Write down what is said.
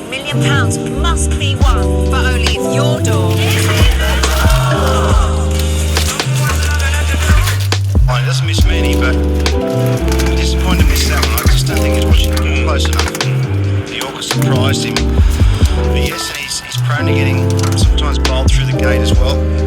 million must be won, but only if your door is in the door. He doesn't miss many, but I'm disappointed to miss that one. I just don't think he's watching close enough. New York surprised him. But yes, he's prone to getting sometimes bowled through the gate as well.